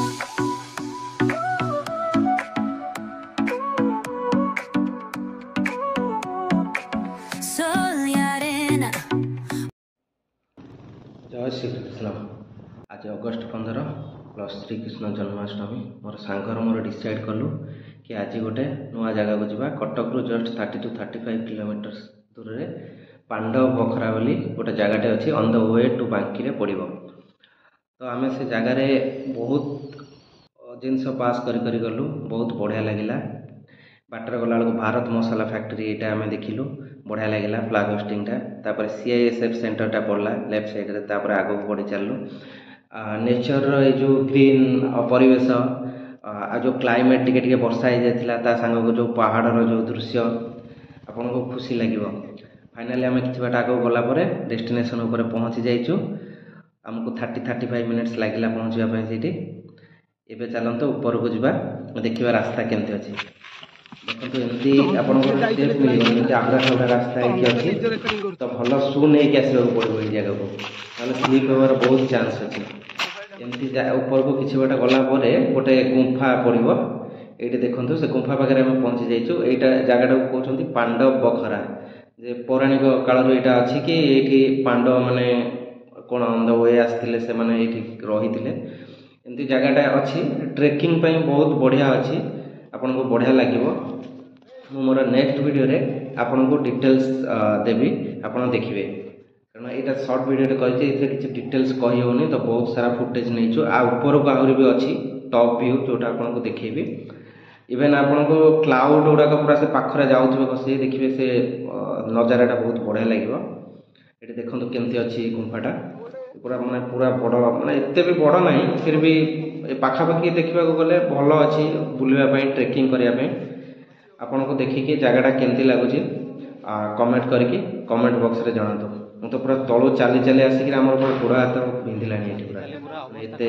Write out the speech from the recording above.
जय श्री कृष्ण। आज August 15 plus Shrikrishna Janmashtami मोर सांगर मोर decide कलु कि आज गोटे नुआ जगह को जावा कटक रु जस्ट 30 to 35 किलोमीटर दूर रे पांडव बखरा बोली गोटे जगहटे अच्छी ऑन द वे टू बांकी रे पड़िबो। तो आम से जगार बहुत जिनस पास करी गलु, बहुत बढ़िया लगिला। बाटर गला भारत मसाला फैक्ट्री यहाँ आम देखिलु, बढ़िया लगिला फ्लैग होस्टिंगटा। तापर CISF सेंटरटा पड़ला लेफ्ट साइड रे। तापर आगो बढ़ी चलु नेचर ये जो ग्रीन परिवेश आ जो क्लाइमेट टिके टिके वर्षा हो जाता ता सांग को जो पहाड़ जो दृश्य आपन को खुशी लगिवो। फाइनली आम कि बाट आगो गला परे डेस्टिनेशन ऊपर पहुँची जाइछु। आमको 30-35 मिनिट्स लगिला पहुँचवा सीटी। एबे चलंतो ऊपर को जावा देखिबा रास्ता केमती अछि। देखो एमती आपंकर आबरा खाबरा रास्ता अच्छी तो भल शू नहीं आसवा पड़ो ये जगह को, ना स्लीप होवार बहुत चांस अच्छी। एमती ऊपर को किसी बाट गला गोटे गुंफा पड़ो ये देखो से गुंफा पाखे आम पहुँची जाइए। यहाँ जगटा को कहते पांडव बखरा, जे पौराणिक काल यहाँ अच्छी कि ये पांडव माने कौन ऑन द वे आसते से मैंने ये रही एमती जगहटा अच्छी। ट्रेकिंग बहुत बढ़िया अच्छी, आपन को बढ़िया लगिवो। मु मोर नेक्स्ट वीडियो रे आपन को डिटेल्स देवी, आपन देखिए। कारण यहाँ सर्ट वीडियो कही किसी डिटेल्स कही होनी तो बहुत सारा फुटेज नहीं आ ऊपर को आहरी भी अच्छी टॉप व्यू जोटा आपन को देखेबी। इवेन आपन को क्लाउड गुड़ाक पूरा से पाखरे जाउथबे बसी देखिए से नजाराटा बहुत बढ़िया लगिवो। ये देखो केमती अच्छी गुंफाटा पूरा माने पूरा बड़ माने एते भी बड़ नहीं, फिर भी पाखापाखि देखा गले भल अच्छी बुलवाई ट्रेकिंग करने। आपन को देखिए जगहटा केमती लगुच कमेंट करके कमेंट बॉक्स रे जणातु। मु तो पूरा तलू चली चली आसिक गोड़ हाथ बिंधिलानी पूरा एते